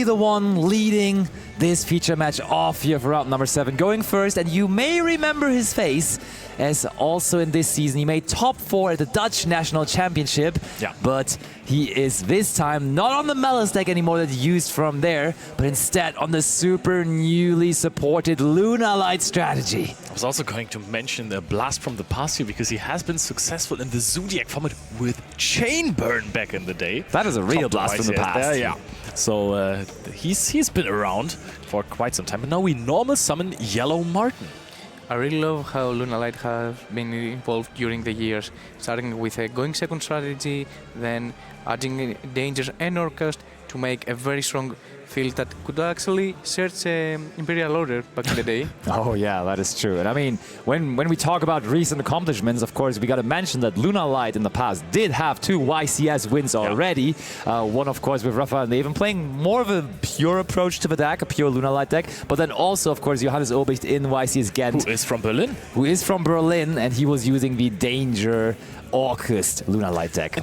the one leading this feature match off here for round number 7, going first, and you may remember his face as also in this season he made top 4 at the Dutch National Championship, but he is this time not on the Malice deck anymore that he used from there, but instead on the super newly supported Lunalight strategy. I was also going to mention the Blast from the Past here because he has been successful in the Zodiac format with Chain Burn back in the day. That is a real blast from the past. Yeah. So he's been around for quite some time, and now we normal summon Yellow Martin. I really love how Lunalight has been involved during the years, starting with a going second strategy, then adding dangers and Orcast to make a very strong field that could actually search Imperial Order back in the day. Oh yeah, that is true. And I mean, when we talk about recent accomplishments, of course, we got to mention that Lunalight in the past did have 2 YCS wins already. One, of course, with Rafael Neven playing more of a pure approach to the deck, a pure Lunalight deck. But then also, of course, Johannes Obicht in YCS Ghent. Who is from Berlin. Who is from Berlin, and he was using the Danger Orcust Lunalight deck.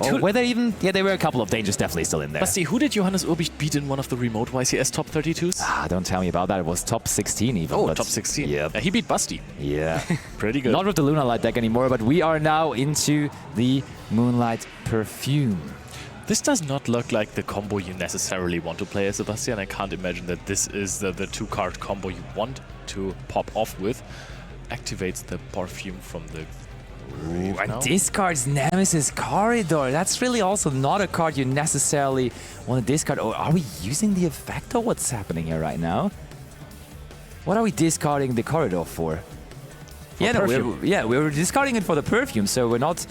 There were a couple of dangers definitely still in there. Basti, who did Johannes Obicht beat in one of the remote YCS top 32s? Don't tell me about that. It was top 16 even. Oh, top 16. Yeah. He beat Basti. Yeah. Pretty good. Not with the Lunalight deck anymore, but we are now into the Moonlight Perfume. This does not look like the combo you necessarily want to play as Sebastian. I can't imagine that this is the 2-card combo you want to pop off with. Activates the Perfume from the... Ooh, and discards Nemesis Corridor. That's really also not a card you necessarily want to discard. Or are we using the effect, or what's happening here right now? What are we discarding the Corridor for? We're discarding it for the Perfume, so we're not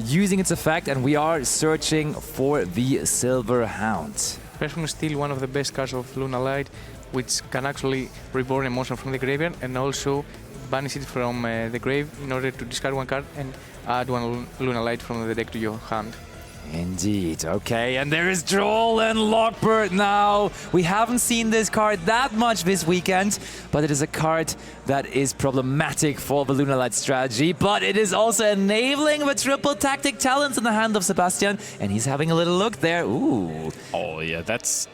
using its effect, and we are searching for the Silver Hound. Perfume is still one of the best cards of Lunalight, which can actually reborn a monster from the graveyard and also banish it from the grave in order to discard 1 card and add 1 Lunalight from the deck to your hand. Indeed. Okay, and there is Droll and Lockbird now. We haven't seen this card that much this weekend, but it is a card that is problematic for the Lunalight strategy, but it is also enabling the triple tactic talents in the hand of Sebastian, and he's having a little look there. Ooh. Oh yeah, that's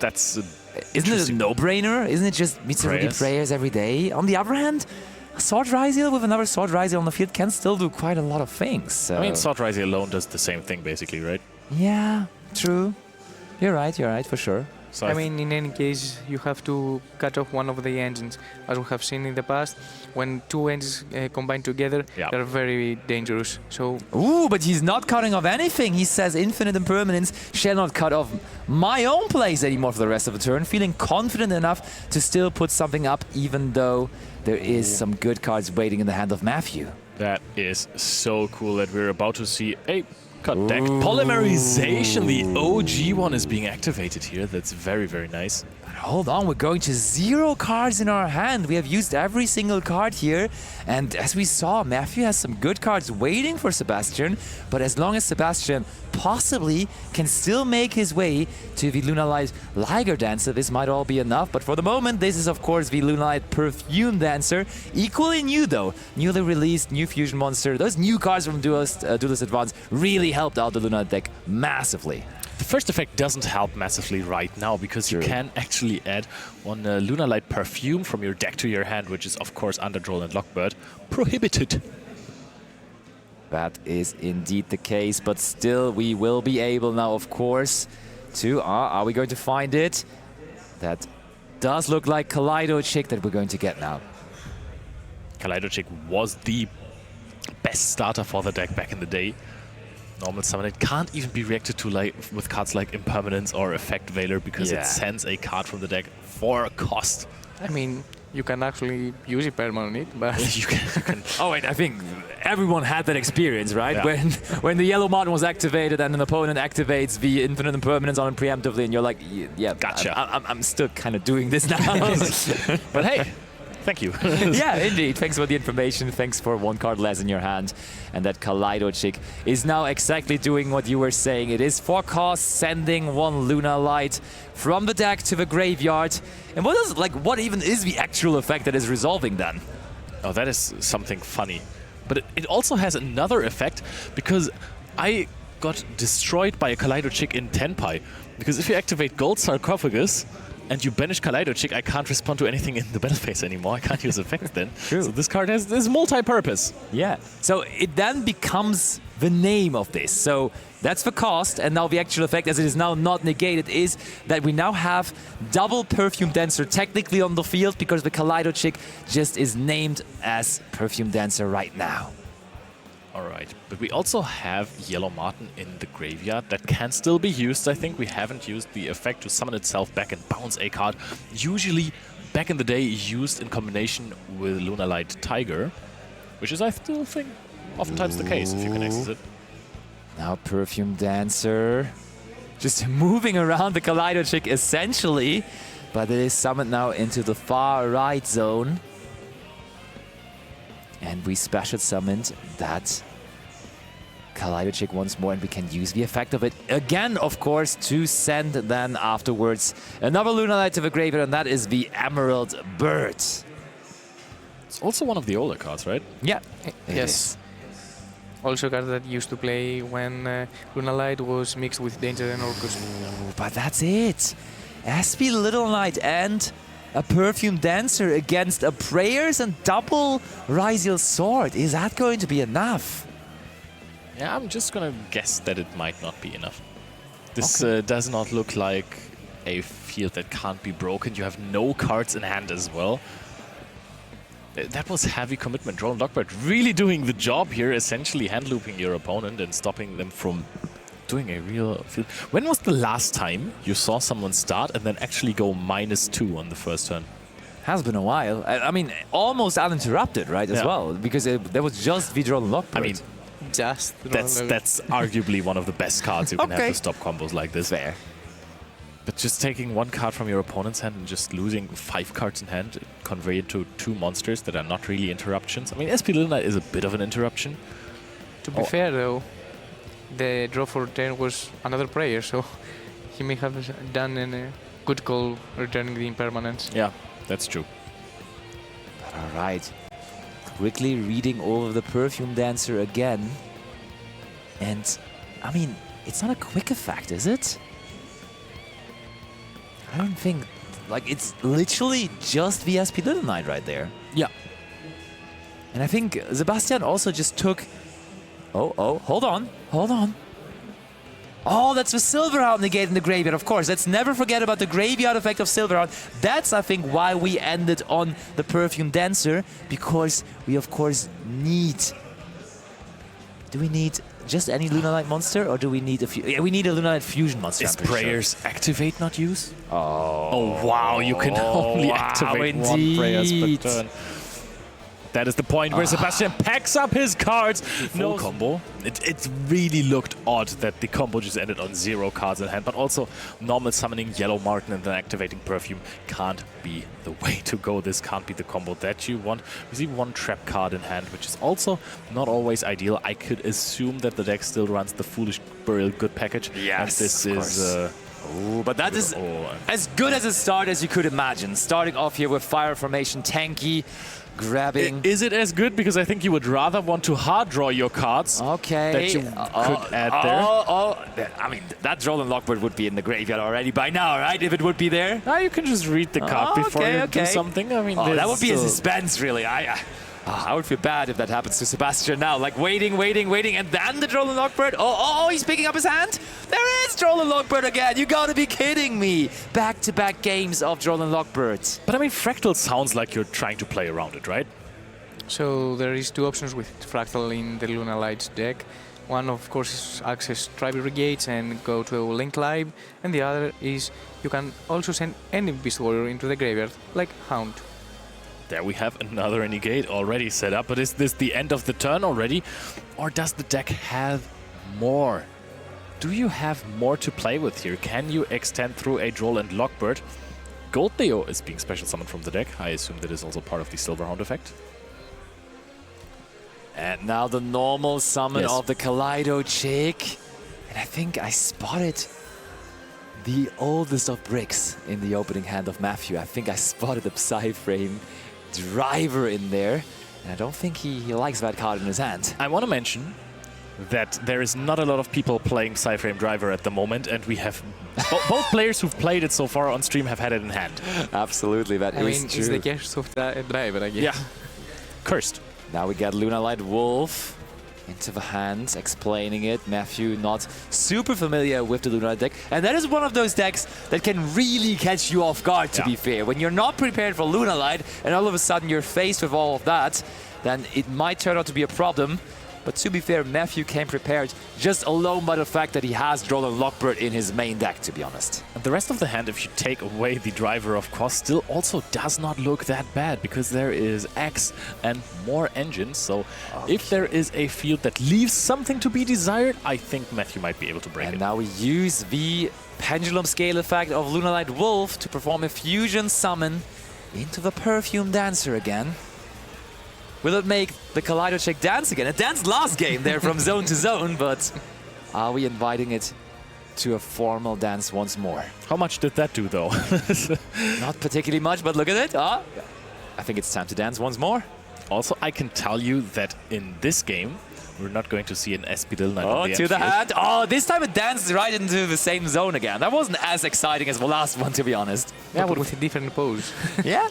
Isn't it a no-brainer? Isn't it just Mitsurugi prayers every day? On the other hand, Sword Ryzeal with another Sword Ryzeal on the field can still do quite a lot of things. So. I mean, Sword Ryzeal alone does the same thing, basically, right? Yeah, true. You're right, for sure. So I mean, in any case, you have to cut off one of the engines. As we have seen in the past, when 2 engines combine together, they're very dangerous. So. Ooh, but he's not cutting off anything. He says Infinite Impermanence shall not cut off my own plays anymore for the rest of the turn, feeling confident enough to still put something up, even though there is some good cards waiting in the hand of Matthew. That is so cool that we're about to see a cut deck polymerization. The OG one is being activated here. That's very, very nice. But hold on, we're going to 0 cards in our hand. We have used every single card here. And as we saw, Matthew has some good cards waiting for Sebastian. But as long as Sebastian possibly can still make his way to the Lunalight Liger Dancer, this might all be enough. But for the moment, this is of course the Lunalight Perfume Dancer. Equally new though. Newly released, new fusion monster. Those new cards from Duelist Advance really helped out the Lunalight deck massively. The first effect doesn't help massively right now because you can actually add 1 Lunalight Perfume from your deck to your hand, which is of course under Droll and Lockbird prohibited. That is indeed the case, but still we will be able now, of course, to... are we going to find it? That does look like Kaleido Chick that we're going to get now. Kaleido Chick was the best starter for the deck back in the day. Normal summon, it can't even be reacted to with cards like Impermanence or Effect Veiler because it sends a card from the deck for a cost. I mean, you can actually use Impermanence on it, but... you can. Oh, wait, I think everyone had that experience, right? Yeah. When the Yellow Martin was activated and an opponent activates the Infinite Impermanence on him preemptively, and you're like, yeah, gotcha. I'm still kind of doing this now. But hey, thank you. Yeah, indeed. Thanks for the information. Thanks for 1 card less in your hand. And that Kaleido Chick is now exactly doing what you were saying. It is for cost, sending 1 Lunalight from the deck to the graveyard. And what even is the actual effect that is resolving then? Oh, that is something funny. But it also has another effect because I got destroyed by a Kaleido Chick in Tenpai. Because if you activate Gold Sarcophagus, and you banish Kaleido Chick, I can't respond to anything in the battle phase anymore. I can't use effects then. True. So this card is multi-purpose. Yeah. So it then becomes the name of this. So that's the cost, and now the actual effect, as it is now not negated, is that we now have double Perfume Dancer technically on the field because the Kaleido Chick just is named as Perfume Dancer right now. Alright, but we also have Yellow Marten in the graveyard that can still be used. I think we haven't used the effect to summon itself back and bounce a card. Usually, back in the day, used in combination with Lunalight Tiger, which is, I still think, oftentimes the case if you can access it. Now Perfume Dancer just moving around the Kaleido Chick essentially, but it is summoned now into the far right zone. And we special summoned that Kaleido Chick once more, and we can use the effect of it again, of course, to send then afterwards another Lunalight to the graveyard, and that is the Emerald Bird. It's also one of the older cards, right? Yeah. Yes. Also a card that used to play when Lunalight was mixed with Danger and Orcus. But that's it. SP Little Knight and a Perfume Dancer against a Prayers and double Ryzeal Sword. Is that going to be enough? Yeah, I'm just gonna guess that it might not be enough. This Okay. does not look like a field that can't be broken. You have no cards in hand as well. That was heavy commitment. Droll and Lockbird really doing the job here, essentially hand looping your opponent and stopping them from doing a real field. When was the last time you saw someone start and then actually go -2 on the first turn? Has been a while. I mean, almost uninterrupted, right, as Yeah. well? Because there was just the Droll and Lockbird. I mean, Just that's arguably one of the best cards you can have Okay. to stop combos like this. fair. But just taking one card from your opponent's hand and just losing 5 cards in hand, convey it to 2 monsters that are not really interruptions. I mean, SP Little Knight is a bit of an interruption. To be fair though, the draw for turn was another prayer, so he may have done a good call returning the impermanence. Yeah, that's true. All right. Quickly reading over the Perfume Dancer again. And, I mean, it's not a quick effect, is it? I don't think... Like, it's literally just the SP Little Knight right there. Yeah. And I think Sebastian also just took... Oh, hold on. Oh, that's the Silverhound negate in the graveyard, of course. Let's never forget about the graveyard effect of Silverhound. That's, I think, why we ended on the Perfume Dancer, because we, of course, need... Do we need just any Lunalight monster, or do we need a few? Yeah, we need a Lunalight fusion monster. Is I'm pretty Prayers activate not use? Sure. Oh, wow, you can only wow, activate one indeed. Prayers per turn. That is the point where Sebastian packs up his cards. No combo. It really looked odd that the combo just ended on 0 cards in hand, but also normal summoning Yellow Marten and then activating Perfume can't be the way to go. This can't be the combo that you want. We see 1 trap card in hand, which is also not always ideal. I could assume that the deck still runs the Foolish Burial Good package. Yes, and this of is... Ooh, but that is as good as a start as you could imagine. Starting off here with Fire Formation, tanky, grabbing. Is it as good? Because I think you would rather want to hard draw your cards Okay. that you could add there. I mean, that Droll and Lockbird would be in the graveyard already by now, right? If it would be there. Now you can just read the card before you do something. I mean, that would be a still- suspense, really. I would feel bad if that happens to Sebastian now. Like waiting, and then the Droll and Lockbird. Oh, he's picking up his hand. There is Droll and Lockbird again. You gotta be kidding me. Back-to-back games of Droll and Lockbird. But I mean, Fractal sounds like you're trying to play around it, right? So there is 2 options with Fractal in the Lunalight's deck. One, of course, is access Tribal Gates and go to Link Live, and the other is you can also send any Beast Warrior into the graveyard, like Hound. There we have another negate already set up, but is this the end of the turn already? Or does the deck have more? Do you have more to play with here? Can you extend through a Droll and Lockbird? Gold Theo is being special summoned from the deck. I assume that is also part of the Silverhound effect. And now the normal summon of the Kaleido Chick. And I think I spotted the oldest of bricks in the opening hand of Matthew. I think I spotted the Psy-Frame Driver in there. And I don't think he likes that card in his hand. I want to mention that there is not a lot of people playing Psyframe Driver at the moment, and we have both players who've played it so far on stream have had it in hand. Absolutely, that is true. It's the case of the driver, I guess. Yeah. Cursed. Now we got Lunalight Wolf into the hands, explaining it. Matthew not super familiar with the Lunalight deck. And that is one of those decks that can really catch you off guard, to be fair. When you're not prepared for Lunalight and all of a sudden you're faced with all of that, then it might turn out to be a problem. But to be fair, Matthew came prepared just alone by the fact that he has Droll and Lockbird in his main deck, to be honest. And the rest of the hand, if you take away the driver, of course, still also does not look that bad, because there is X and more engines. So if there is a field that leaves something to be desired, I think Matthew might be able to break it. And now we use the pendulum scale effect of Lunalight Wolf to perform a fusion summon into the Perfume Dancer again. Will it make the Kaleido Check dance again? It danced last game there from zone to zone, but are we inviting it to a formal dance once more? How much did that do, though? Not particularly much, but look at it. I think it's time to dance once more. Also, I can tell you that in this game, we're not going to see an SP Lunalight on the to the end hand. Oh, this time it danced right into the same zone again. That wasn't as exciting as the last one, to be honest. Yeah, but with a different pose. Yeah.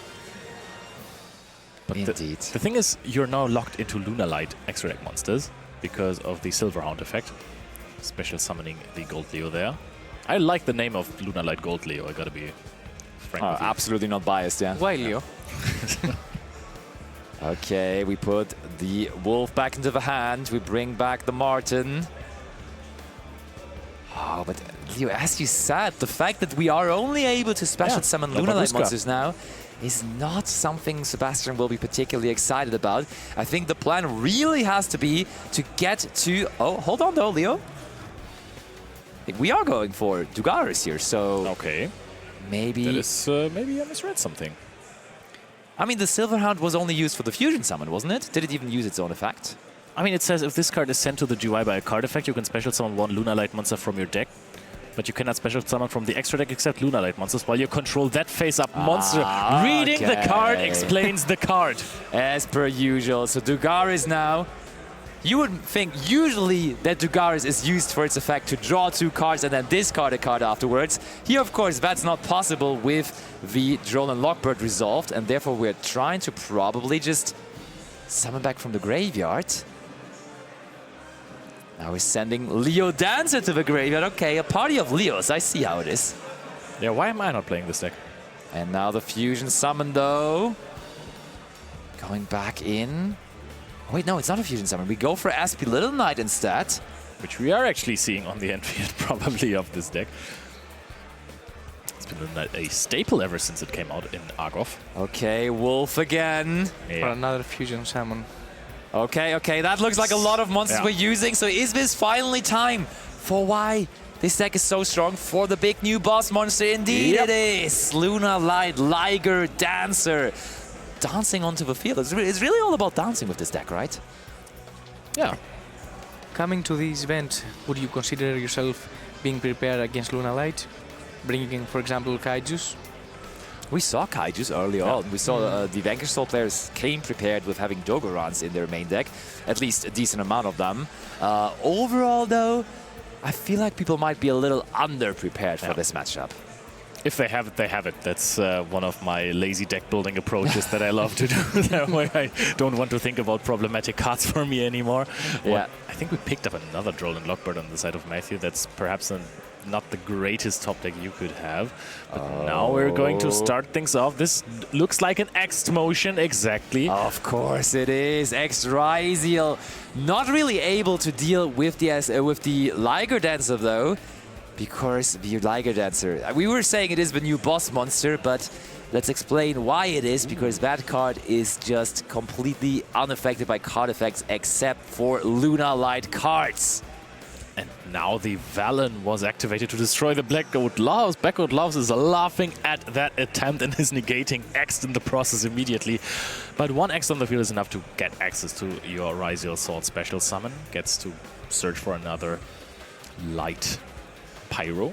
But indeed. The thing is, you're now locked into Lunalight extra deck monsters because of the Silverhound effect. Special summoning the Gold Leo there. I like the name of Lunalight Gold Leo, I gotta be frank with you. Absolutely not biased, yeah. Why, Leo? Okay, we put the Wolf back into the hand. We bring back the Martin. Oh, but Leo, as you said, the fact that we are only able to special summon Lunalight monsters now is not something Sebastian will be particularly excited about. I think the plan really has to be to get to... Oh, hold on though, Leo. We are going for Dugaris here, so... Okay. Maybe... That is, maybe I misread something. I mean, the Silverhound was only used for the fusion summon, wasn't it? Did it even use its own effect? I mean, it says if this card is sent to the GUI by a card effect, you can special summon one Lunalight monster from your deck. But you cannot special summon from the extra deck except Lunalight monsters while you control that face-up monster. Reading the card explains the card. As per usual. So Dugaris now. You would think usually that Dugaris is used for its effect to draw 2 cards and then discard a card afterwards. Here, of course, that's not possible with the Droll and Lockbird resolved, and therefore we're trying to probably just summon back from the graveyard. Now we're sending Leo Dancer to the graveyard. Okay, a party of Leos. I see how it is. Yeah, why am I not playing this deck? And now the fusion summon, though. Going back in. Wait, no, it's not a fusion summon. We go for SP Little Knight instead. Which we are actually seeing on the end field, probably, of this deck. It's been a staple ever since it came out in Argov. Okay, Wolf again. Yeah. For another fusion summon. Okay, that looks like a lot of monsters we're using. So is this finally time for why this deck is so strong for the big new boss monster? Indeed it is. Lunalight, Liger, Dancer. Dancing onto the field. It's really all about dancing with this deck, right? Yeah. Coming to this event, would you consider yourself being prepared against Lunalight? Bringing in, for example, Kaijus? We saw Kaijus early on. We saw the Vanquish Soul players came prepared with having Dogorans in their main deck, at least a decent amount of them. Overall, though, I feel like people might be a little under-prepared for this matchup. If they have it, they have it. That's one of my lazy deck building approaches that I love to do. That way I don't want to think about problematic cards for me anymore. Yeah. I think we picked up another Droll and Lockbird on the side of Matthew. That's perhaps not the greatest top deck you could have. But now we're going to start things off. This looks like an X motion, exactly. Of course it is. Ryzeal not really able to deal with the Liger Dancer, though. Because the Liger Dancer, we were saying it is the new boss monster, but let's explain why it is, because that card is just completely unaffected by card effects except for Lunalight cards. And now the Valen was activated to destroy the Black Goat Loves. Black Goat Loves is laughing at that attempt and is negating X in the process immediately. But 1 X on the field is enough to get access to your Ryzeal Sword special summon. Gets to search for another light Pyro.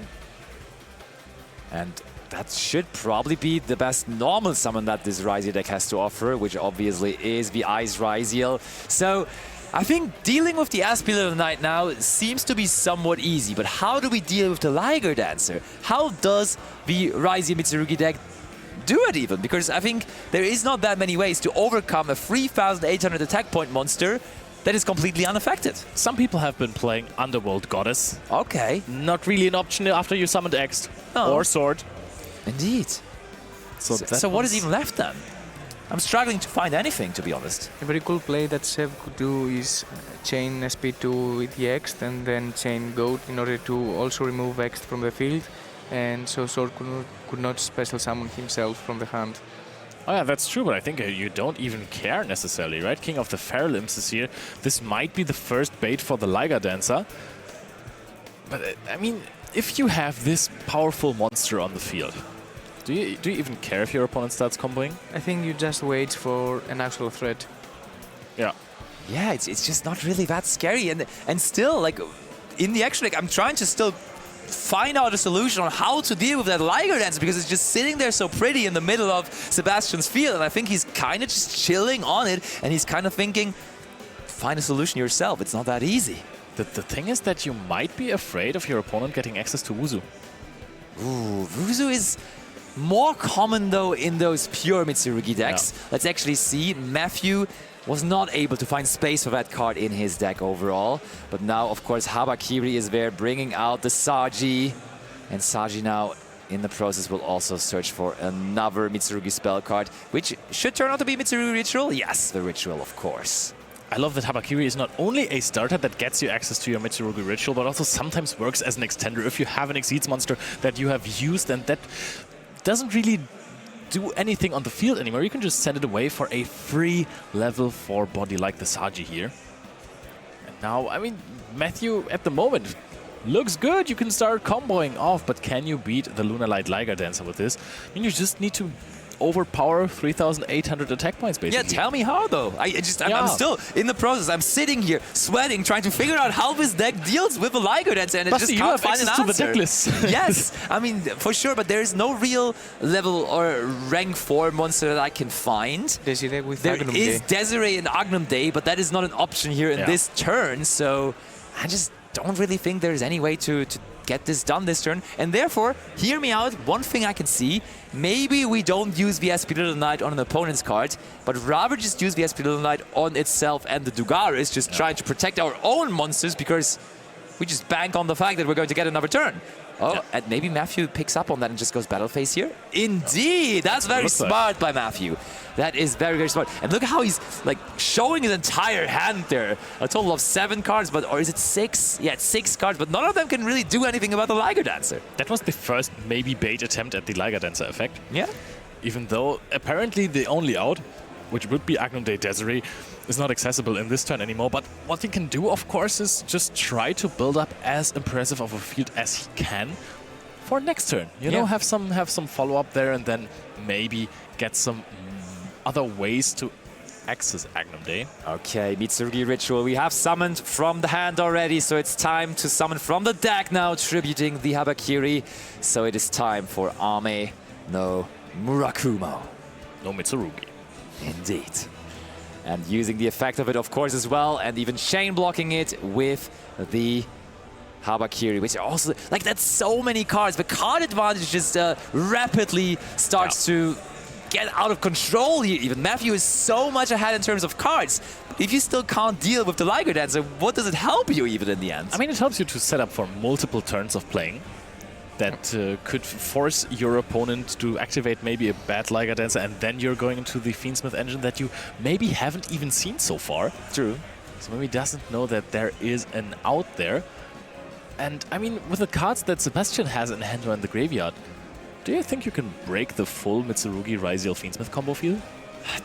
And that should probably be the best normal summon that this Ryzeal deck has to offer, which obviously is the Ice Ryzeal. So I think dealing with the Aspirator of the Night now seems to be somewhat easy, but how do we deal with the Liger Dancer? How does the Ryzeal Mitsurugi deck do it even? Because I think there is not that many ways to overcome a 3,800 attack point monster that is completely unaffected. Some people have been playing Underworld Goddess. Okay. Not really an option after you summoned X or Sword. Indeed. So what is even left then? I'm struggling to find anything, to be honest. A very cool play that Sev could do is chain SP2 with the X and then chain Goat in order to also remove X from the field, and so Sword could not special summon himself from the hand. Oh yeah, that's true, but I think you don't even care necessarily, right? King of the Fair Limbs is here. This might be the first bait for the Liger Dancer. But I mean, if you have this powerful monster on the field, do you even care if your opponent starts comboing? I think you just wait for an actual threat. Yeah. Yeah, it's just not really that scary. And still, like, in the action, like, I'm trying to still find out a solution on how to deal with that Liger Dancer, because it's just sitting there so pretty in the middle of Sebastian's field, and I think he's kind of just chilling on it, and he's kind of thinking, find a solution yourself. It's not that easy. The thing is that you might be afraid of your opponent getting access to Wuzu. Ooh, Wuzu is more common, though, in those pure Mitsurugi decks. Yeah. Let's actually see. Matthew was not able to find space for that card in his deck overall. But now, of course, Habakiri is there, bringing out the Saji. And Saji now, in the process, will also search for another Mitsurugi spell card, which should turn out to be Mitsurugi Ritual. Yes, the Ritual, of course. I love that Habakiri is not only a starter that gets you access to your Mitsurugi Ritual, but also sometimes works as an extender if you have an Exceeds monster that you have used and that doesn't really do anything on the field anymore. You can just send it away for a free level 4 body like the Saji here. And now, I mean, Matthew at the moment looks good. You can start comboing off, but can you beat the Lunalight Liger Dancer with this? I mean, you just need to overpower 3,800 attack points, basically. Yeah, tell me how, though. I'm still in the process. I'm sitting here, sweating, trying to figure out how this deck deals with the Liger Dancer, and it just can't find an answer. To the deck list. Yes, I mean, for sure, but there is no real level or rank 4 monster that I can find. Desiree with there Agnum is Day. Desiree and Agnum Day, but that is not an option here in this turn, so I just don't really think there's any way to get this done this turn. And therefore, hear me out, one thing I can see, maybe we don't use the Aspirator of the Night on an opponent's card, but rather just use the Aspirator of the Night on itself and the Dugaris, just trying to protect our own monsters, because we just bank on the fact that we're going to get another turn. Oh, and maybe Matthew picks up on that and just goes battle phase here. Indeed, that's very smart by Matthew. That is very, very smart. And look how he's like showing his entire hand there. A total of 7 cards, or is it 6? Yeah, it's 6 cards, but none of them can really do anything about the Liger Dancer. That was the first maybe bait attempt at the Liger Dancer effect. Yeah. Even though apparently the only out, which would be Agnum Day Desiree, is not accessible in this turn anymore. But what he can do, of course, is just try to build up as impressive of a field as he can for next turn. You know, have some follow-up there, and then maybe get some other ways to access Agnum Day. Okay, Mitsurugi Ritual. We have summoned from the hand already, so it's time to summon from the deck now, tributing the Habakiri. So it is time for Ame no Murakumo. No Mitsurugi. Indeed. And using the effect of it, of course, as well, and even chain blocking it with the Habakiri, which also, like, that's so many cards. The card advantage just rapidly starts to get out of control here. Even Matthew is so much ahead in terms of cards. If you still can't deal with the Liger Dancer, what does it help you even in the end? I mean, it helps you to set up for multiple turns of playing. That could force your opponent to activate maybe a bad Liger Dancer, and then you're going into the Fiendsmith engine that you maybe haven't even seen so far. True. So maybe doesn't know that there is an out there. And I mean, with the cards that Sebastian has in hand or in the graveyard, do you think you can break the full Mitsurugi Ryzeal Fiendsmith combo field?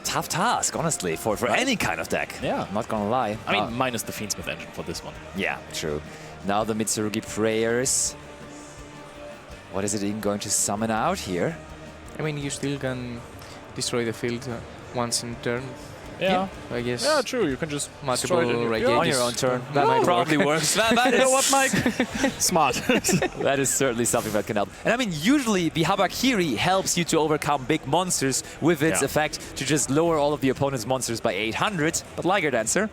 Tough task, honestly, for any kind of deck. Yeah. I'm not gonna lie. I mean, minus the Fiendsmith engine for this one. Yeah, true. Now the Mitsurugi Prayers. What is it even going to summon out here? I mean, you still can destroy the field once in turn. Yeah. I guess. Yeah, true. You can just multiple on your own turn. That might probably works. That is what, Mike? Smart. That is certainly something that can help. And I mean, usually the Habakiri helps you to overcome big monsters with its effect to just lower all of the opponent's monsters by 800. But Liger Dancer,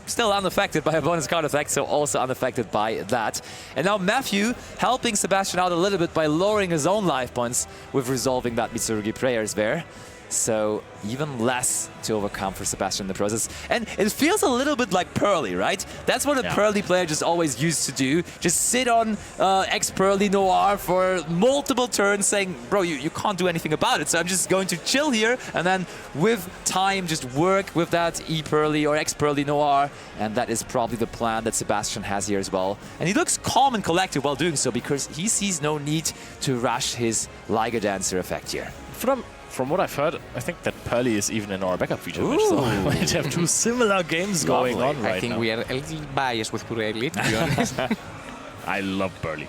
still unaffected by a bonus card effect, so also unaffected by that. And now Matthew helping Sebastian out a little bit by lowering his own life points with resolving that Mitsurugi prayers there. So even less to overcome for Sebastian in the process. And it feels a little bit like Pearly, right? That's what a Pearly player just always used to do. Just sit on ex-Pearly Noir for multiple turns saying, bro, you can't do anything about it. So I'm just going to chill here and then with time just work with that E-Pearly or ex-Pearly Noir. And that is probably the plan that Sebastian has here as well. And he looks calm and collected while doing so because he sees no need to rush his Liger Dancer effect here. From what I've heard, I think that Pearly is even in our backup feature match, so we might have two similar games going on right now. I think we are a little biased with Pearly, to be honest. I love Pearly.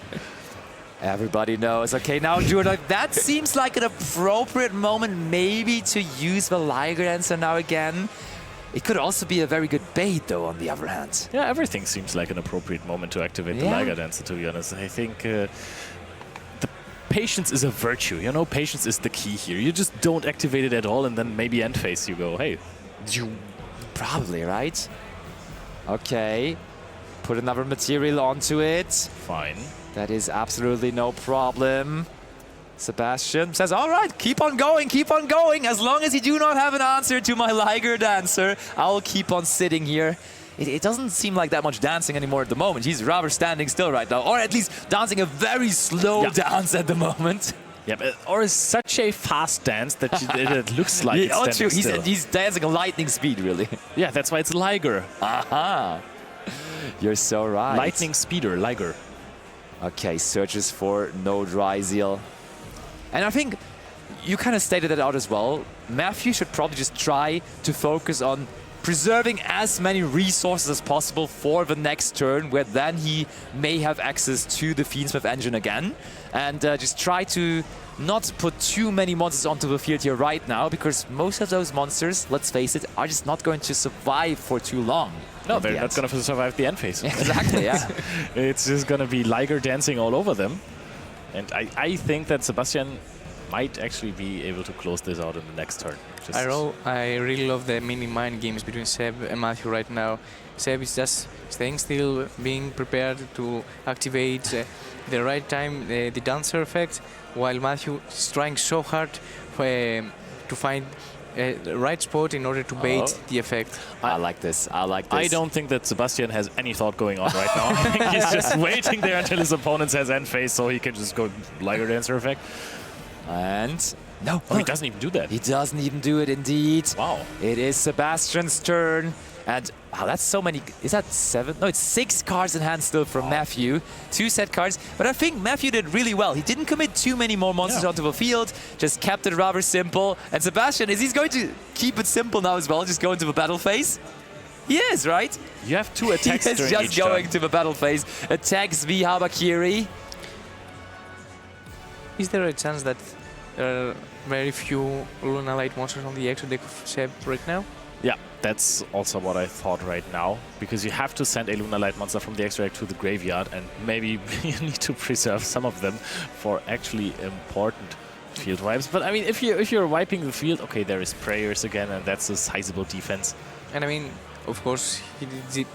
Everybody knows. Okay, now Jordan, that seems like an appropriate moment maybe to use the Liger Dancer now again. It could also be a very good bait, though, on the other hand. Yeah, everything seems like an appropriate moment to activate the Liger Dancer, to be honest. I think patience is a virtue, you know, patience is the key here. You just don't activate it at all and then maybe end phase you go, hey. Probably, right? Okay. Put another material onto it. Fine. That is absolutely no problem. Sebastian says, all right, keep on going, keep on going. As long as you do not have an answer to my Liger Dancer, I will keep on sitting here. It doesn't seem like that much dancing anymore at the moment. He's rather standing still right now, or at least dancing a very slow dance at the moment. Yeah, or is such a fast dance that it looks like it's standing still. He's dancing a lightning speed, really. Yeah, that's why it's Liger. Aha! You're so right. Lightning speeder, Liger. Okay, searches for Node Ryzeal. And I think you kind of stated that out as well. Matthew should probably just try to focus on preserving as many resources as possible for the next turn, where then he may have access to the Fiendsmith engine again. And just try to not put too many monsters onto the field here right now, because most of those monsters, let's face it, are just not going to survive for too long. No, they're not going to survive the end phase. Exactly, yeah. It's just going to be Liger dancing all over them. And I think that Sebastian might actually be able to close this out in the next turn. I really love the mini mind games between Seb and Matthew right now. Seb is just staying still, being prepared to activate the right time, the dancer effect, while Matthew is trying so hard to find the right spot in order to bait the effect. I like this. I like this. I don't think that Sebastian has any thought going on right now. I think he's just waiting there until his opponent has end phase so he can just go Liger dancer effect. And no, he doesn't even do that. He doesn't even do it, indeed. Wow. It is Sebastian's turn. And wow, that's so many. Is that 7? No, it's 6 cards in hand still from Matthew. 2 set cards. But I think Matthew did really well. He didn't commit too many more monsters onto the field. Just kept it rather simple. And Sebastian, he's going to keep it simple now as well. Just go into the battle phase. He is, right? You have 2 attacks during each turn. He is just going to the battle phase. Attacks the Habakiri. Is there a chance that there are very few Lunalight monsters on the extra deck of Seb right now? Yeah, that's also what I thought right now, because you have to send a Lunalight monster from the extra deck to the graveyard, and maybe you need to preserve some of them for actually important field wipes. But I mean, if you're wiping the field, okay, there is prayers again, and that's a sizable defense. And I mean, of course, he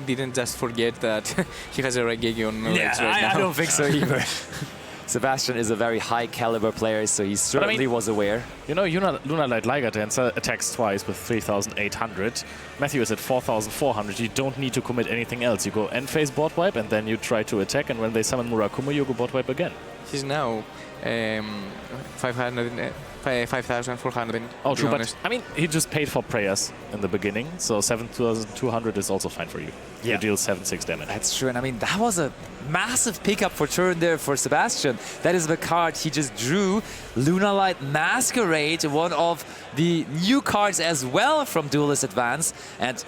didn't just forget that he has a Raigeki on legs right now. I don't think so either. Sebastian is a very high caliber player, so he certainly was aware. You know, Lunalight Liger Dancer attacks twice with 3,800. Matthew is at 4,400. You don't need to commit anything else. You go end phase bot wipe, and then you try to attack, and when they summon Murakumo, you go bot wipe again. He's now 5,400. Oh, true, but I mean, he just paid for prayers in the beginning, so 7,200 is also fine for you. Yeah. You deal 7-6 damage. That's true, and I mean, that was a massive pickup for turn there for Sebastian. That is the card he just drew. Lunalight Masquerade, one of the new cards as well from Duelist Advance, and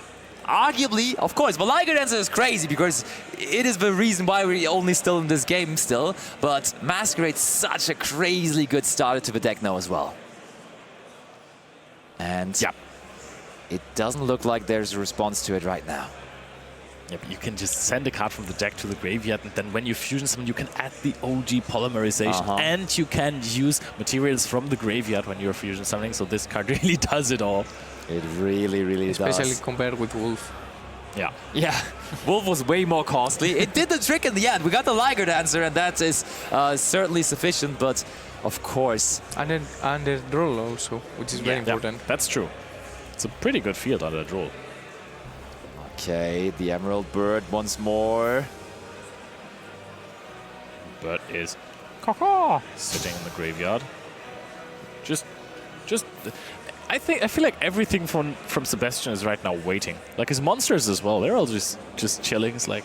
arguably, of course, the Liger Dancer is crazy because it is the reason why we're only still in this game still, but Masquerade's such a crazily good starter to the deck now as well. And it doesn't look like there's a response to it right now. Yeah, but you can just send a card from the deck to the graveyard, and then when you fusion summon, you can add the OG polymerization, and you can use materials from the graveyard when you're fusion summoning, so this card really does it all. It really, really does. Especially compared with Wolf. Yeah. Yeah, Wolf was way more costly. It did the trick in the end. We got the Liger Dancer, and that is certainly sufficient, but of course... Under draw also, which is very important. Yeah, that's true. It's a pretty good field under draw. Okay, the Emerald Bird once more. Bird is sitting in the graveyard. Just I feel like everything from Sebastian is right now waiting. Like his monsters as well. They're all just chilling. It's like,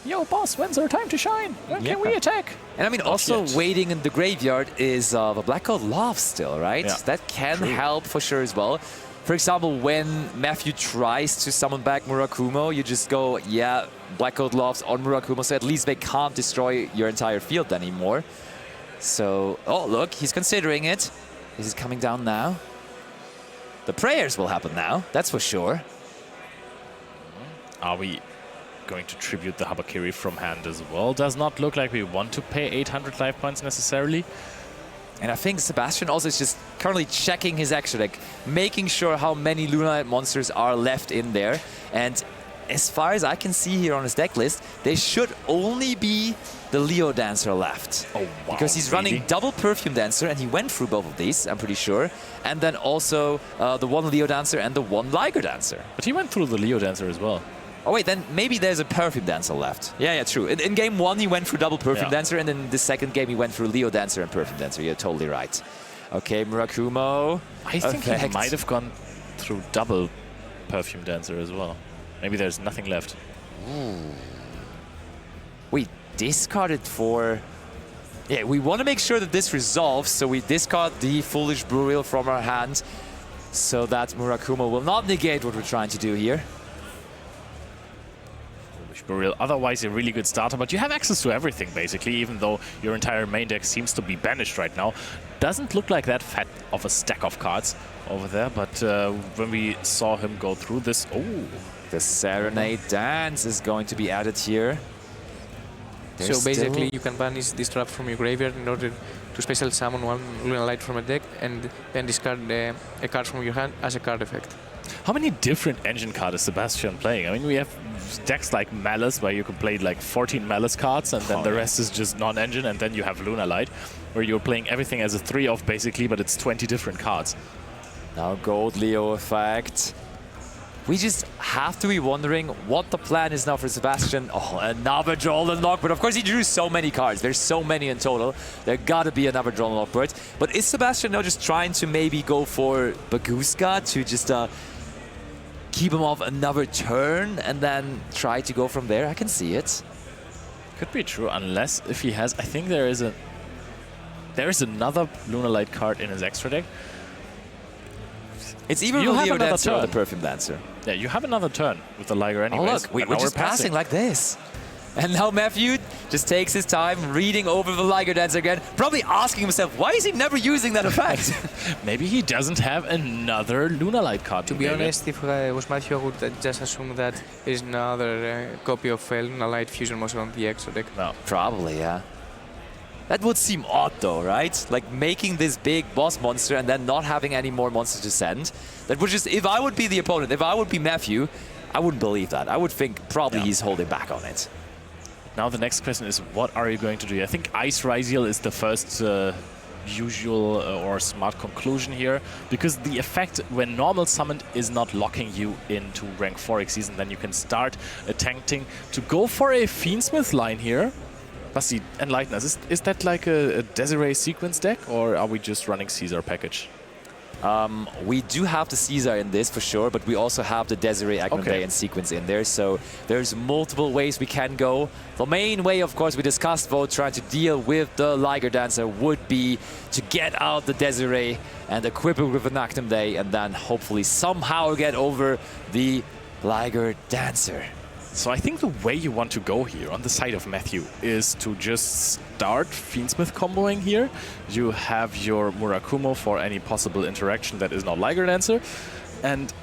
yo, boss, when's our time to shine? When can we attack? And I mean, also waiting in the graveyard is the Black Gold Love still, right? Yeah. That can help for sure as well. For example, when Matthew tries to summon back Murakumo, you just go, yeah, Black Gold Loves on Murakumo, so at least they can't destroy your entire field anymore. So, oh, look, he's considering it. This is coming down now. The prayers will happen now, that's for sure. Are we going to tribute the Habakiri from hand as well? Does not look like we want to pay 800 life points necessarily. And I think Sebastian also is just currently checking his extra deck, making sure how many Lunalight monsters are left in there. And as far as I can see here on his deck list, there should only be the Leo Dancer left. Oh, wow. Because he's running double Perfume Dancer, and he went through both of these, I'm pretty sure. And then also the one Leo Dancer and the one Liger Dancer. But he went through the Leo Dancer as well. Oh wait, then maybe there's a Perfume Dancer left. Yeah, true. In game 1 he went through double Perfume Dancer, and in the second game he went through Leo Dancer and Perfume Dancer. You're totally right. Okay, Murakumo. I think he might have gone through double Perfume Dancer as well. Maybe there's nothing left. Ooh. We discarded for... Yeah, we want to make sure that this resolves, so we discard the Foolish Burial from our hand so that Murakumo will not negate what we're trying to do here. Burial, otherwise a really good starter, but you have access to everything basically, even though your entire main deck seems to be banished right now. Doesn't look like that fat of a stack of cards over there, but when we saw him go through this, the Serenade Dance is going to be added here. So basically you can banish this trap from your graveyard in order to special summon one Lunalight from a deck and then discard a card from your hand as a card effect. How many different engine cards is Sebastian playing? I mean, we have decks like Malice, where you can play like 14 Malice cards, and then the rest is just non-engine, and then you have Lunalight, where you're playing everything as a 3-off basically, but it's 20 different cards. Now Gold Leo effect. We just have to be wondering what the plan is now for Sebastian. Oh, another draw unlock, but of course he drew so many cards. There's so many in total. There gotta be another draw unlock bird. But is Sebastian now just trying to maybe go for Baguska to just keep him off another turn and then try to go from there? I can see it. Could be true, unless if he has... I think there is another Lunalight card in his extra deck. It's even the Leo Dancer or the Perfume Dancer. Yeah, you have another turn with the Liger anyways. Oh look, we're just passing like this. And now Matthew just takes his time reading over the Liger Dancer again, probably asking himself, why is he never using that effect? Maybe he doesn't have another Lunalight card. To be honest, if I was Matthew, I would just assume that there is another copy of Lunalight Fusion monster on the extra deck. No. Probably, yeah. That would seem odd though, right? Like making this big boss monster and then not having any more monsters to send. That would just, if I would be the opponent, if I would be Matthew, I wouldn't believe that. I would think probably he's holding back on it. Now the next question is, what are you going to do? I think Ice Ryzeal is the first usual or smart conclusion here, because the effect when normal summoned is not locking you into rank 4 season, then you can start attempting to go for a Fiendsmith line here. Basti, enlighten us. Is that like a Desiree sequence deck, or are we just running Caesar package? We do have the Caesar in this for sure, but we also have the Desiree Agronday and sequence in there, so there's multiple ways we can go. The main way, of course, we discussed though, trying to deal with the Liger Dancer would be to get out the Desiree and equip it with an Actum Day, and then hopefully somehow get over the Liger Dancer. So I think the way you want to go here on the side of Matthew is to just start Fiendsmith comboing here. You have your Murakumo for any possible interaction that is not Liger Dancer. And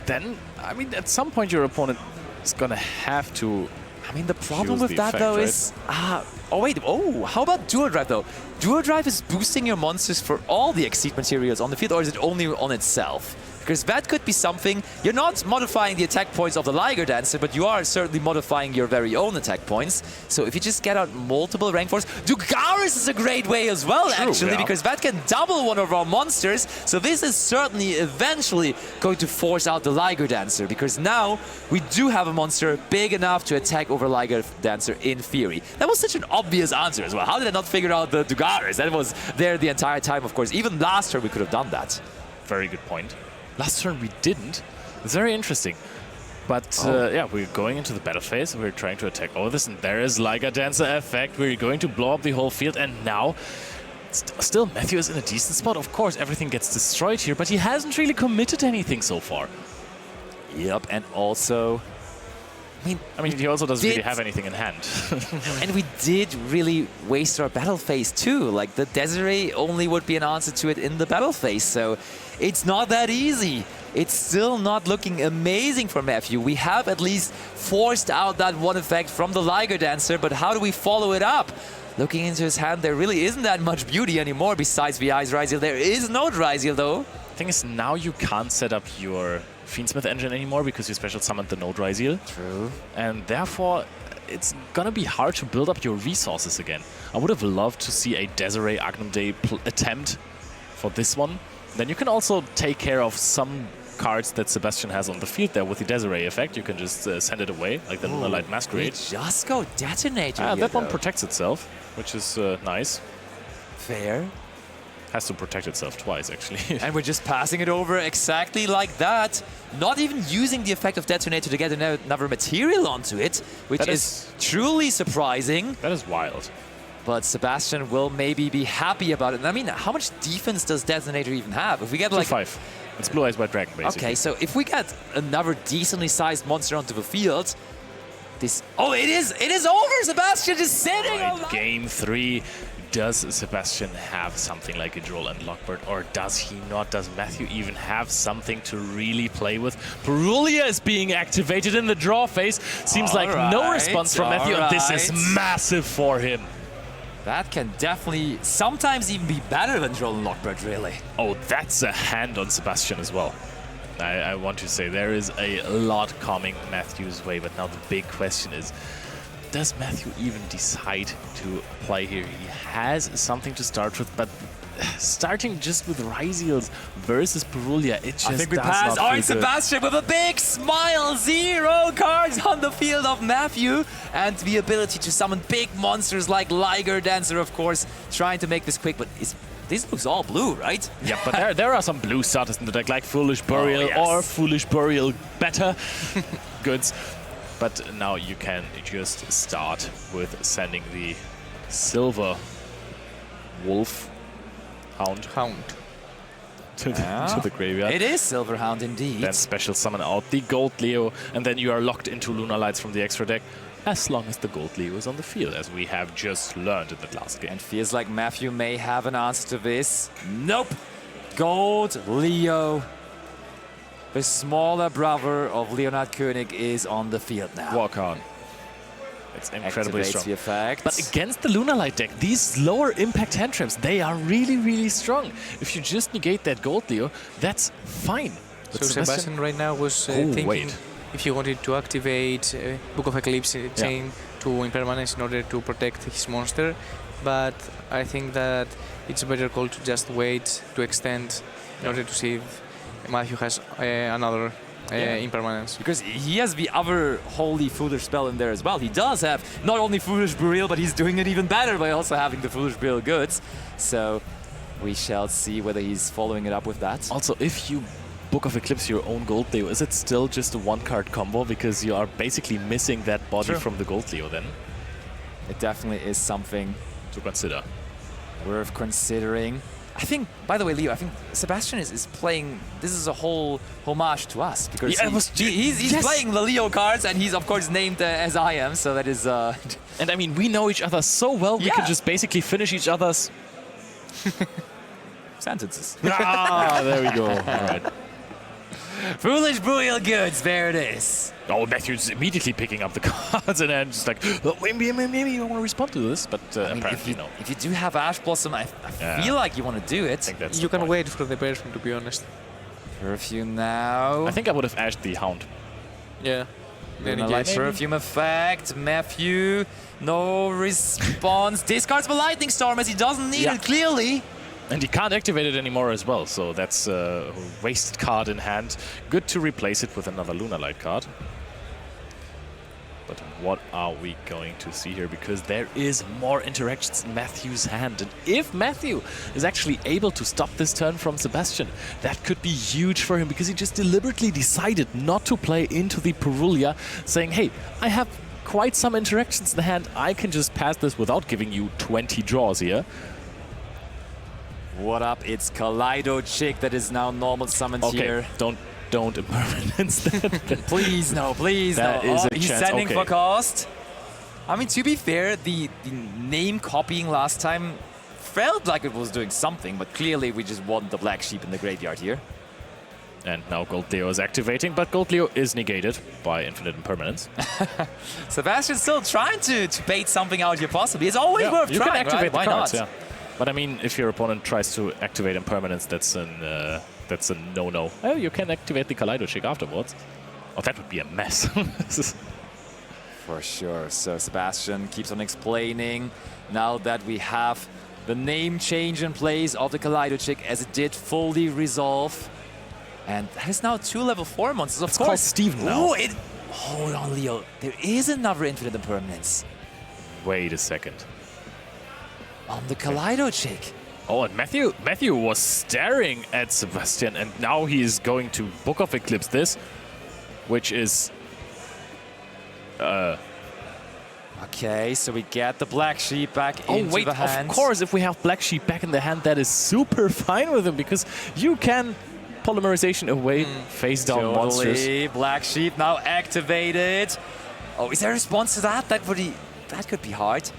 then, I mean, at some point your opponent is going to have to... I mean, the problem with that though is... oh wait, how about Dual Drive though? Dual Drive is boosting your monsters for all the Exceed materials on the field, or is it only on itself? because that could be something. You're not modifying the attack points of the Liger Dancer, but you are certainly modifying your very own attack points. So if you just get out multiple rank 4s, Dugaris is a great way as well, actually, because that can double one of our monsters. So this is certainly eventually going to force out the Liger Dancer, because now we do have a monster big enough to attack over Liger Dancer in theory. That was such an obvious answer as well. How did I not figure out the Dugaris? That was there the entire time, of course. Even last turn we could have done that. Very good point. Last turn we didn't. It's very interesting. But yeah, we're going into the battle phase. We're trying to attack all this, and there is Liger Dancer effect. We're going to blow up the whole field, and now still Matthew is in a decent spot. Of course, everything gets destroyed here, but he hasn't really committed anything so far. Yep, and also... I mean, he also doesn't really have anything in hand. And we did really waste our battle phase too. Like, the Desiree only would be an answer to it in the battle phase, so it's not that easy. It's still not looking amazing for Matthew. We have at least forced out that one effect from the Liger Dancer, but how do we follow it up? Looking into his hand, there really isn't that much beauty anymore besides VI's Ryzeal. There is no Ryzeal though. The thing is, now you can't set up your Fiendsmith engine anymore because you special summoned the Node Ryzeal. True. And therefore, it's gonna be hard to build up your resources again. I would have loved to see a Desiree Agnum Day attempt for this one. Then you can also take care of some cards that Sebastian has on the field there with the Desiree effect. You can just send it away, like the Lunalight Masquerade. Just go Detonator. That one protects itself, which is nice. Fair. Has to protect itself twice, actually. And we're just passing it over exactly like that. Not even using the effect of Detonator to get another material onto it, which is truly surprising. That is wild. But Sebastian will maybe be happy about it. And I mean, how much defense does Detonator even have? If we get like 2/5. It's Blue Eyes White Dragon, basically. Okay, so if we get another decently sized monster onto the field, this... Oh, it is over! Sebastian is sitting on Game 3. Does Sebastian have something like a Droll and Lockbird, or does he not? Does Matthew even have something to really play with? Purulia is being activated in the draw phase. Seems like no response from Matthew, and this is massive for him. That can definitely sometimes even be better than Droll and Lockbird, really. Oh, that's a hand on Sebastian as well. I want to say there is a lot coming Matthew's way, but now the big question is, does Matthew even decide to play here? He has something to start with, but starting just with Ryzeals versus Purulia, it just I think we passed. Oh, it's Sebastian with a big smile. 0 cards on the field of Matthew. And the ability to summon big monsters like Liger Dancer, of course, trying to make this quick, but this looks all blue, right? Yeah, but there are some blue starters in the deck, like Foolish Burial or Foolish Burial better goods. But now you can just start with sending the Silver Wolf Hound to the graveyard. It is Silver Hound indeed. Then special summon out the Gold Leo, and then you are locked into Lunalights from the extra deck, as long as the Gold Leo is on the field, as we have just learned in the last game. And feels like Matthew may have an answer to this. Nope. Gold Leo. The smaller brother of Leonard Koenig is on the field now. Walk on. It's incredibly Activates strong. the effect. But against the Lunalight deck, these lower impact tantrums, they are really, really strong. If you just negate that Gold Leo, that's fine. But so Sebastian right now was thinking if he wanted to activate Book of Eclipse chain to impermanence in order to protect his monster. But I think that it's a better call to just wait to extend in order to see if Matthew has another impermanence. Because he has the other Holy Foolish spell in there as well. He does have not only Foolish Burial, but he's doing it even better by also having the Foolish Burial goods. So we shall see whether he's following it up with that. Also, if you Book of Eclipse your own Gold Leo, is it still just a one-card combo? Because you are basically missing that body from the Gold Leo then. It definitely is something to consider. Worth considering. I think, by the way, Leo, I think Sebastian is playing, this is a whole homage to us, because he's playing the Leo cards, and he's, of course, named as I am, so that is... And I mean, we know each other so well, we can just basically finish each other's... sentences. There we go. All right. Foolish Burial goods, there it is. Oh, Matthew's immediately picking up the cards and then just like, oh, maybe you don't want to respond to this, but apparently no. If you do have Ash Blossom, I feel like you want to do it. I think that's you can wait for the person, to be honest. Perfume now. I think I would have ashed the Hound. Yeah. Lunalight Perfume effect. Matthew, no response. Discards the Lightning Storm as he doesn't need it, clearly. And he can't activate it anymore as well, so that's a wasted card in hand. Good to replace it with another Lunalight card. But what are we going to see here? Because there is more interactions in Matthew's hand. And if Matthew is actually able to stop this turn from Sebastian, that could be huge for him, because he just deliberately decided not to play into the Purulia, saying, hey, I have quite some interactions in the hand. I can just pass this without giving you 20 draws here. What up? It's Kaleido Chick that is now normal summoned here. Don't impermanence that. Please no, please that no. Is a he's chance. sending Okay. for cost. I mean, to be fair, the name copying last time felt like it was doing something, but clearly we just want the black sheep in the graveyard here. And now Gold Leo is activating, but Gold Leo is negated by infinite impermanence. Sebastian's still trying to bait something out here possibly. It's always worth you trying, can activate right? the Why cards, not? yeah. But I mean, if your opponent tries to activate impermanence, that's a no-no. Oh, you can activate the Kaleido Chick afterwards. Oh, that would be a mess. For sure. So Sebastian keeps on explaining now that we have the name change in place of the Kaleido Chick as it did fully resolve. And that is now 2 level 4 monsters, of course. Called Steven now. Ooh, hold on, Leo. There is another infinite impermanence Wait a second. on the Kaleido Chick. Oh, and Matthew was staring at Sebastian, and now he is going to Book of Eclipse this, which is... Okay, so we get the black sheep back into the hand. Of course, if we have Black Sheep back in the hand, that is super fine with him, because you can polymerization away face down monsters. Black sheep now activated. Oh, is there a response to that? That could be hard.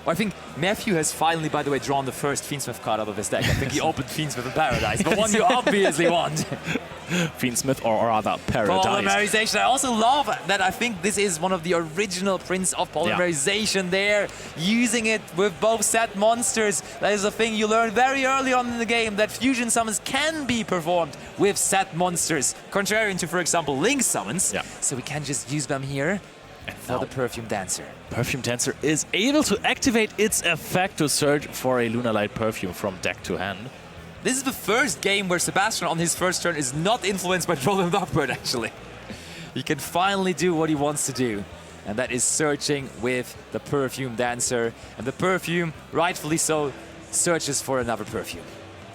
Well, I think Matthew has finally, by the way, drawn the first Fiendsmith card out of his deck. I think he opened Fiendsmith in Paradise, but one you obviously want. Fiendsmith or rather Paradise. Polymerization. I also love that I think this is one of the original prints of polymerization there. Using it with both set monsters. That is a thing you learn very early on in the game, that fusion summons can be performed with set monsters. Contrary to, for example, Link summons. Yeah. So we can just use them here. And for the Perfume Dancer. Perfume Dancer is able to activate its effect to search for a Lunalight Perfume from deck to hand. This is the first game where Sebastian on his first turn is not influenced by Troll and Dogbird, actually. He can finally do what he wants to do. And that is searching with the Perfume Dancer. And the Perfume, rightfully so, searches for another Perfume.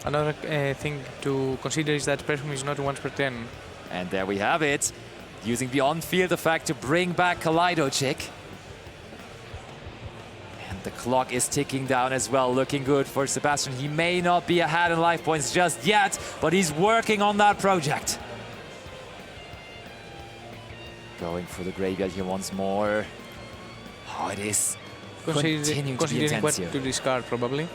Another thing to consider is that Perfume is not once per turn. And there we have it. Using the on-field effect to bring back Kaleido Chick. And the clock is ticking down as well, looking good for Sebastian. He may not be ahead in life points just yet, but he's working on that project. Going for the graveyard here once more. Oh, it is continuing to be intense what here. to discard, probably.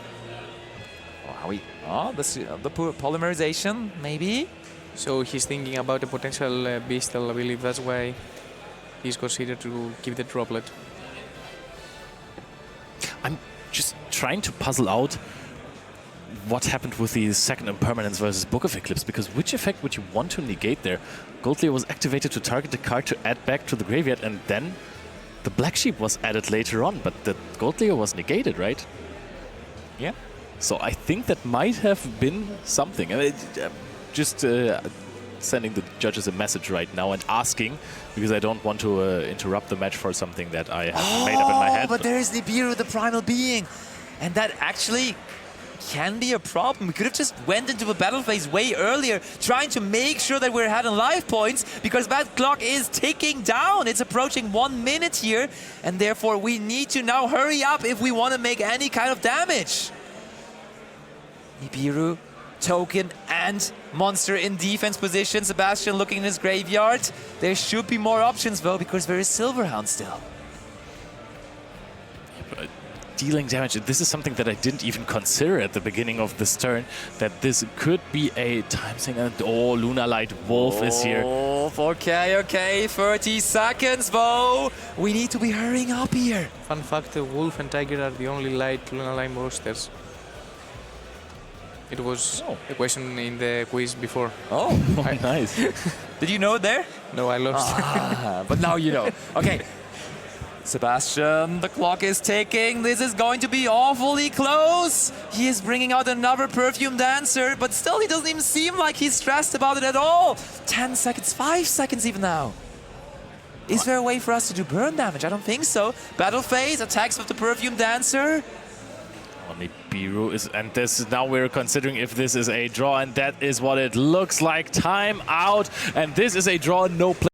The polymerization, maybe? So he's thinking about a potential Beastal, I believe. That's why he's considered to keep the droplet. I'm just trying to puzzle out what happened with the second impermanence versus Book of Eclipse, because which effect would you want to negate there? Gold Leo was activated to target the card to add back to the graveyard, and then the Black Sheep was added later on, but the Gold Leo was negated, right? Yeah. So I think that might have been something. Just sending the judges a message right now and asking, because I don't want to interrupt the match for something that I have made up in my head. But there is Nibiru, the primal being. And that actually can be a problem. We could have just went into the battle phase way earlier, trying to make sure that we're ahead in life points, because that clock is ticking down. It's approaching 1 minute here, and therefore we need to now hurry up if we want to make any kind of damage. Nibiru, token and monster in defense position. Sebastian looking in his graveyard. There should be more options though, because there is Silverhound still. Dealing damage, this is something that I didn't even consider at the beginning of this turn, that this could be a time thing. And oh, Lunalight Wolf is here. Okay, 30 seconds though. We need to be hurrying up here. Fun fact, Wolf and Tiger are the only light Lunalight monsters. It was Oh. a question in the quiz before. Oh, Nice. did you know it there? No, I lost. But now you know. Okay. Sebastian, the clock is ticking. This is going to be awfully close. He is bringing out another perfume dancer, but still he doesn't even seem like he's stressed about it at all. 10 seconds, 5 seconds even now. Is there a way for us to do burn damage? I don't think so. Battle phase, attacks with the perfume dancer. Only Biru is, and this is, now we're considering if this is a draw, and that is what it looks like. Time out, and this is a draw, no play.